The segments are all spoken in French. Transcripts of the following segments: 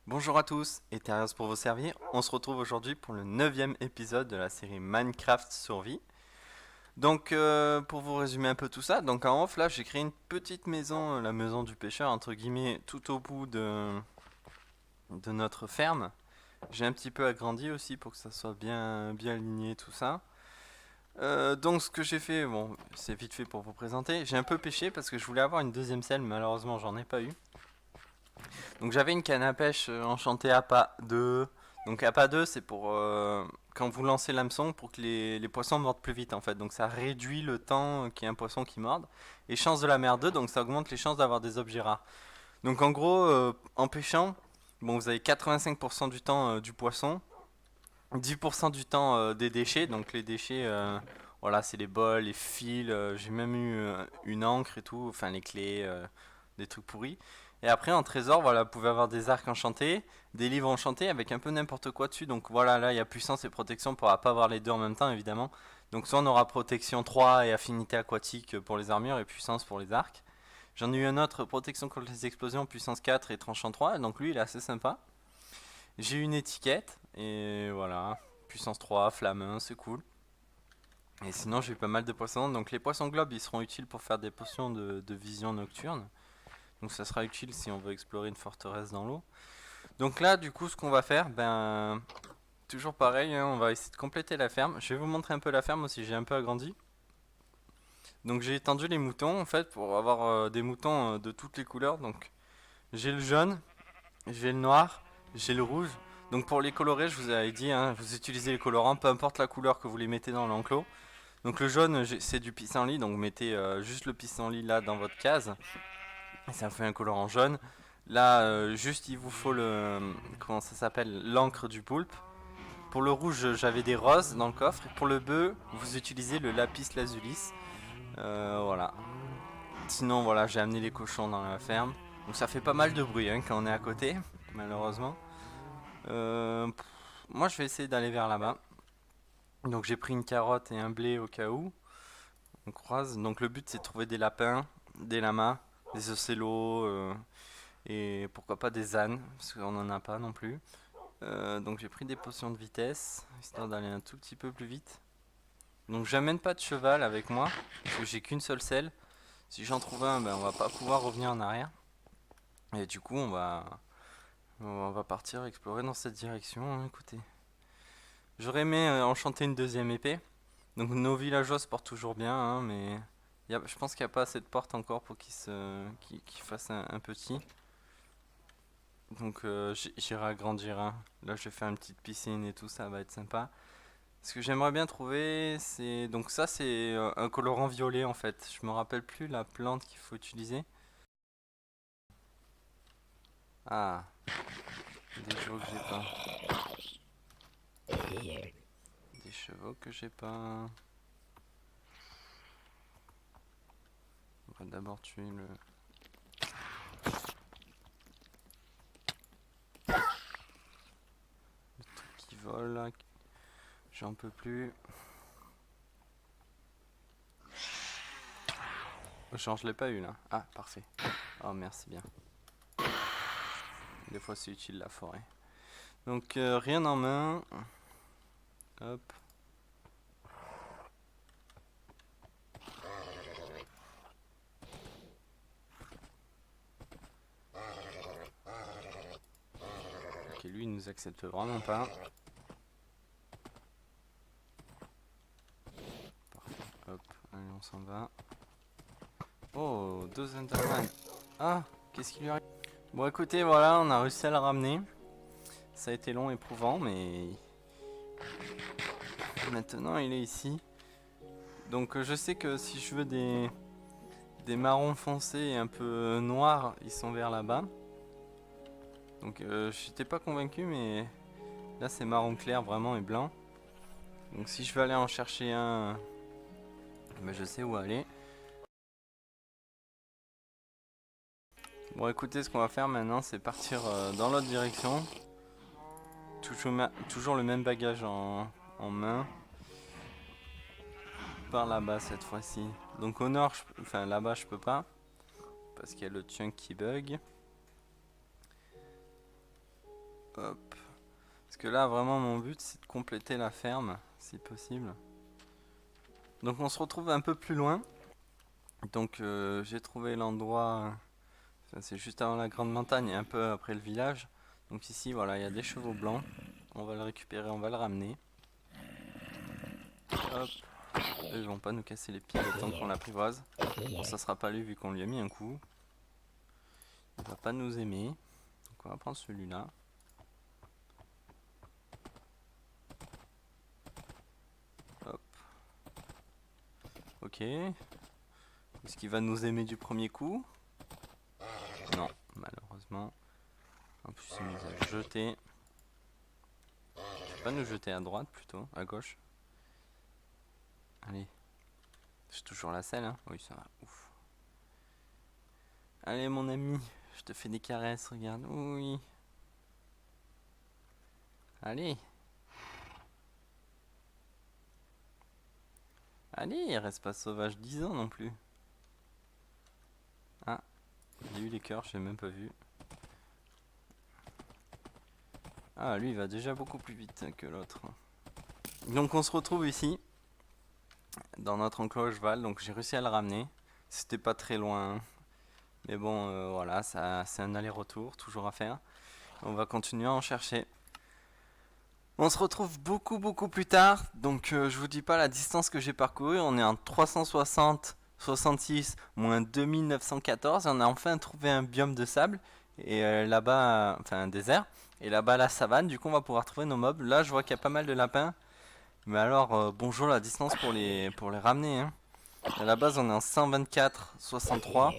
Bonjour à tous, et Terriers pour vous servir. On se retrouve aujourd'hui pour le 9e épisode de la série Minecraft Survie. Donc, pour vous résumer un peu tout ça, donc en off là, j'ai créé une petite maison, la maison du pêcheur, entre guillemets, tout au bout de notre ferme. J'ai un petit peu agrandi aussi pour que ça soit bien aligné, tout ça. Donc, ce que j'ai fait, bon, c'est vite fait pour vous présenter. J'ai un peu pêché parce que je voulais avoir une deuxième selle, malheureusement, j'en ai pas eu. Donc j'avais une canne à pêche enchantée à pas 2. Donc à pas 2 c'est pour quand vous lancez l'hameçon pour que les poissons mordent plus vite en fait. Donc ça réduit le temps qu'il y ait un poisson qui morde. Et chance de la mer 2, donc ça augmente les chances d'avoir des objets rares. Donc en gros, en pêchant, bon vous avez 85% du temps du poisson, 10% du temps des déchets. Donc les déchets, voilà c'est les bols, les fils, j'ai même eu une encre et tout, enfin les clés, des trucs pourris. Et après en trésor, voilà, vous pouvez avoir des arcs enchantés, des livres enchantés avec un peu n'importe quoi dessus. Donc voilà, là il y a puissance et protection, on pourra pas avoir les deux en même temps évidemment. Donc soit on aura protection 3 et affinité aquatique pour les armures et puissance pour les arcs. J'en ai eu un autre, protection contre les explosions, puissance 4 et tranchant 3, donc lui il est assez sympa. J'ai eu une étiquette, et voilà, puissance 3, flamme 1, c'est cool. Et sinon j'ai eu pas mal de poissons, donc les poissons globes ils seront utiles pour faire des potions de vision nocturne. Donc ça sera utile si on veut explorer une forteresse dans l'eau. Donc là, du coup, ce qu'on va faire, ben, toujours pareil, hein, on va essayer de compléter la ferme. Je vais vous montrer un peu la ferme aussi, j'ai un peu agrandi. Donc j'ai étendu les moutons, en fait, pour avoir des moutons de toutes les couleurs. Donc j'ai le jaune, j'ai le noir, j'ai le rouge. Donc pour les colorer, je vous avais dit, hein, vous utilisez les colorants, peu importe la couleur que vous les mettez dans l'enclos. Donc le jaune, c'est du pissenlit, donc mettez juste le pissenlit là dans votre case. Et ça fait un colorant jaune. Là, juste il vous faut le. Comment ça s'appelle? L'encre du poulpe. Pour le rouge, j'avais des roses dans le coffre. Et pour le bleu, vous utilisez le lapis lazuli. Voilà. Sinon, voilà, j'ai amené les cochons dans la ferme. Donc ça fait pas mal de bruit hein, quand on est à côté, malheureusement. Moi, je vais essayer d'aller vers là-bas. Donc j'ai pris une carotte et un blé au cas où. On croise. Donc le but, c'est de trouver des lapins, des lamas, des ocellos. Et pourquoi pas des ânes, parce qu'on n'en a pas non plus. Donc j'ai pris des potions de vitesse, histoire d'aller un tout petit peu plus vite. Donc j'amène pas de cheval avec moi, parce que j'ai qu'une seule selle. Si j'en trouve un, ben, on va pas pouvoir revenir en arrière. Et du coup on va partir explorer dans cette direction, hein, écoutez. J'aurais aimé enchanter une deuxième épée. Donc nos villageois se portent toujours bien, hein, mais je pense qu'il n'y a pas assez de portes encore pour qu'ils fassent un petit. Donc j'irai agrandir. Hein. Là je vais faire une petite piscine et tout, ça va être sympa. Ce que j'aimerais bien trouver, c'est... Donc ça c'est un colorant violet en fait. Je me rappelle plus la plante qu'il faut utiliser. Ah, des chevaux que j'ai pas. Des chevaux que j'ai pas. On va d'abord tuer le truc qui vole là. J'en peux plus. Genre je l'ai pas eu là. Ah parfait. Oh merci bien. Des fois c'est utile la forêt. Donc rien en main. Hop. Ok lui il nous accepte vraiment pas. Hop, allez on s'en va. Oh, deux Enderman. Ah, qu'est-ce qui lui arrive? Bon écoutez, voilà, on a réussi à le ramener. Ça a été long, éprouvant, mais maintenant il est ici. Donc je sais que si je veux des marrons foncés et un peu noirs, ils sont vers là-bas. Donc j'étais pas convaincu, mais là c'est marron clair vraiment et blanc. Donc si je veux aller en chercher un, ben, je sais où aller. Bon écoutez, ce qu'on va faire maintenant, c'est partir dans l'autre direction. Toujours le même bagage en main. Par là-bas cette fois-ci. Donc au nord, enfin là-bas je peux pas. Parce qu'il y a le chunk qui bug. Hop. Parce que là, vraiment, mon but, c'est de compléter la ferme, si possible. Donc, on se retrouve un peu plus loin. Donc, j'ai trouvé l'endroit... c'est juste avant la grande montagne et un peu après le village. Donc ici, voilà, il y a des chevaux blancs. On va le récupérer, on va le ramener. Hop. Eux, ils vont pas nous casser les pieds le temps qu'on l'apprivoise. Bon, ça sera pas lui vu qu'on lui a mis un coup. Il va pas nous aimer. Donc on va prendre celui-là. Hop. Ok. Est-ce qu'il va nous aimer du premier coup? Non, malheureusement. En plus, il nous a jeté. Il va pas nous jeter à droite plutôt, à gauche. Allez. J'ai toujours la selle, hein? Oui, ça va. Ouf. Allez, mon ami. Je te fais des caresses, regarde. Oui. Allez. Allez, il reste pas sauvage 10 ans non plus. Ah, il y a eu les cœurs, j'ai même pas vu. Ah, lui, il va déjà beaucoup plus vite que l'autre. Donc, on se retrouve ici, dans notre enclos à cheval. Donc, j'ai réussi à le ramener. C'était pas très loin. Mais bon, voilà, ça, c'est un aller-retour, toujours à faire. On va continuer à en chercher. On se retrouve beaucoup plus tard. Donc, je vous dis pas la distance que j'ai parcourue. On est en 360, 66, moins 2914. Et on a enfin trouvé un biome de sable. Et là-bas, enfin un désert. Et là-bas, la savane. Du coup, on va pouvoir trouver nos mobs. Là, je vois qu'il y a pas mal de lapins. Mais alors, bonjour la distance pour les ramener. Hein. À la base, on est en 124, 63.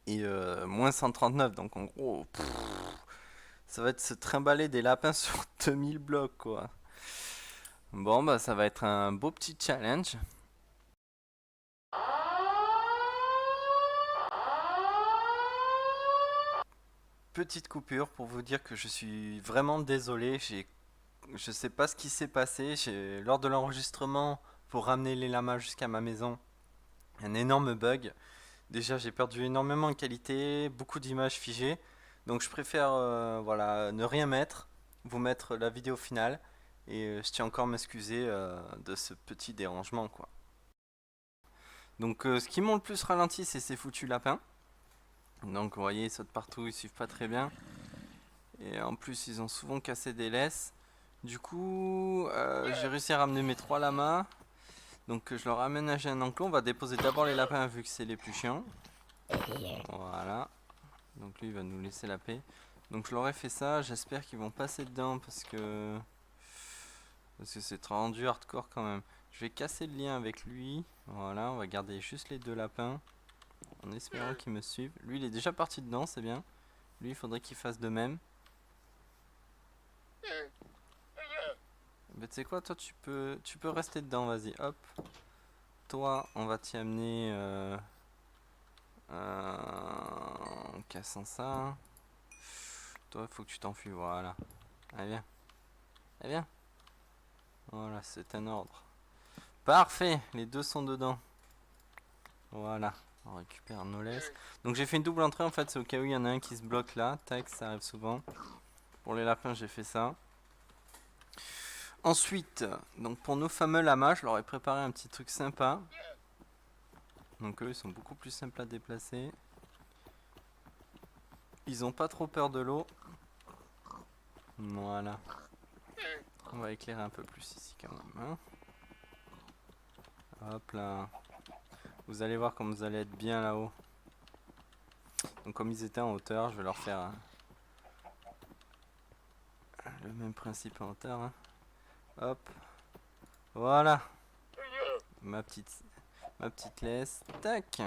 Et moins 139. Donc, en gros, ça va être se trimballer des lapins sur 2000 blocs, quoi. Bon, bah, ça va être un beau petit challenge. Petite coupure pour vous dire que je suis vraiment désolé. Je sais pas ce qui s'est passé. Lors de l'enregistrement pour ramener les lamas jusqu'à ma maison, un énorme bug. Déjà, j'ai perdu énormément de qualité, beaucoup d'images figées. Donc, je préfère voilà, ne rien mettre, vous mettre la vidéo finale. Et je tiens encore à m'excuser de ce petit dérangement, quoi. Donc, ce qui m'ont le plus ralenti, c'est ces foutus lapins. Donc, vous voyez, ils sautent partout, ils suivent pas très bien. Et en plus, ils ont souvent cassé des laisses. Du coup, j'ai réussi à ramener mes 3 lamas. Donc, je leur aménage un enclos. On va déposer d'abord les lapins vu que c'est les plus chiants. Voilà. Donc, lui, il va nous laisser la paix. Donc, je leur ai fait ça. J'espère qu'ils vont passer dedans parce que c'est rendu hardcore quand même. Je vais casser le lien avec lui. Voilà, on va garder juste les 2 lapins. En espérant qu'il me suive. Lui, il est déjà parti dedans, c'est bien. Lui, il faudrait qu'il fasse de même. Mais tu sais quoi, toi, tu peux rester dedans, vas-y, hop. Toi, on va t'y amener en cassant ça. Toi, il faut que tu t'enfuis, voilà. Allez, viens. Allez, viens. Voilà, c'est un ordre. Parfait, les 2 sont dedans. Voilà. On récupère nos laisses. Donc j'ai fait une double entrée en fait, c'est au cas où il y en a un qui se bloque là. Tac, ça arrive souvent. Pour les lapins, j'ai fait ça. Ensuite, donc pour nos fameux lamas, je leur ai préparé un petit truc sympa. Donc eux, ils sont beaucoup plus simples à déplacer. Ils ont pas trop peur de l'eau. Voilà. On va éclairer un peu plus ici quand même. Hein. Hop là. Vous allez voir comme vous allez être bien là-haut. Donc comme ils étaient en hauteur, je vais leur faire le même principe en hauteur. Hein. Hop. Voilà. Ma petite laisse. Tac.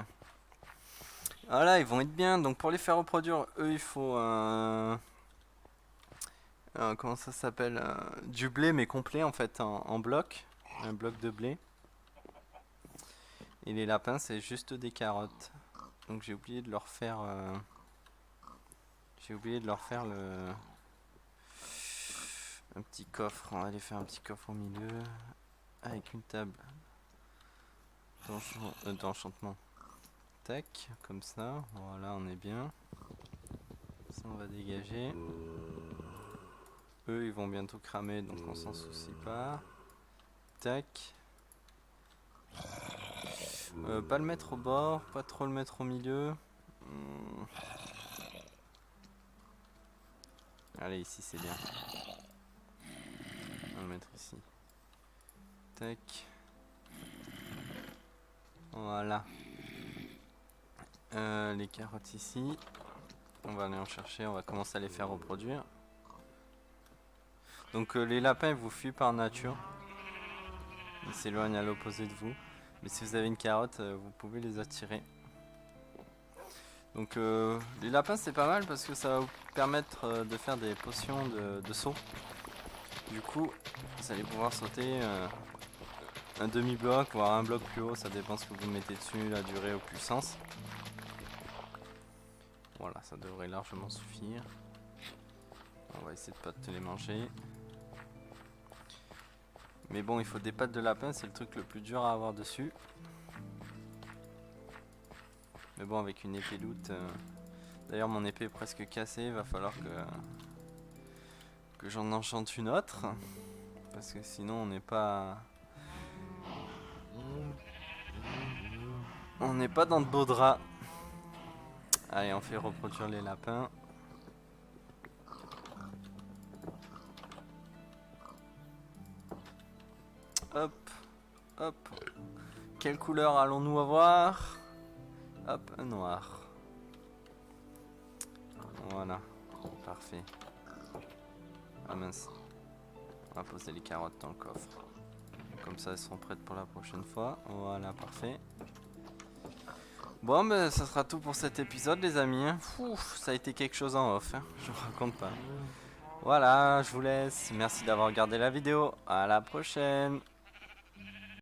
Voilà, ils vont être bien. Donc pour les faire reproduire, eux, il faut comment ça s'appelle du blé mais complet en fait en bloc. Un bloc de blé. Et les lapins, c'est juste des carottes. Donc j'ai oublié de leur faire un petit coffre. On va aller faire un petit coffre au milieu avec une table d'enchantement. Tac, comme ça. Voilà, on est bien. Ça, on va dégager. eux ils vont bientôt cramer, donc on s'en soucie pas. Tac. Pas le mettre au bord, pas trop le mettre au milieu. Allez, ici c'est bien. On va le mettre ici. Tac. Voilà. Les carottes ici. On va aller en chercher, on va commencer à les faire reproduire. Donc les lapins ils vous fuient par nature. Ils s'éloignent à l'opposé de vous. Mais si vous avez une carotte, vous pouvez les attirer. Donc les lapins c'est pas mal parce que ça va vous permettre de faire des potions de saut. Du coup, vous allez pouvoir sauter un demi-bloc, voire un bloc plus haut, ça dépend ce que vous mettez dessus, la durée ou puissance. Voilà, ça devrait largement suffire. On va essayer de pas te les manger. Mais bon, il faut des pattes de lapin, c'est le truc le plus dur à avoir dessus. Mais bon, avec une épée loot... D'ailleurs, mon épée est presque cassée, il va falloir que j'en enchante une autre. Parce que sinon, on n'est pas... On n'est pas dans de beaux draps. Allez, on fait reproduire les lapins. Hop, hop. Quelle couleur allons-nous avoir? Hop, un noir. Voilà, parfait. Ah mince. On va poser les carottes dans le coffre. Comme ça, elles seront prêtes pour la prochaine fois. Voilà, parfait. Bon, ben, ça sera tout pour cet épisode, les amis. Ouf, ça a été quelque chose en off, hein. Je vous raconte pas. Voilà, je vous laisse. Merci d'avoir regardé la vidéo. À la prochaine.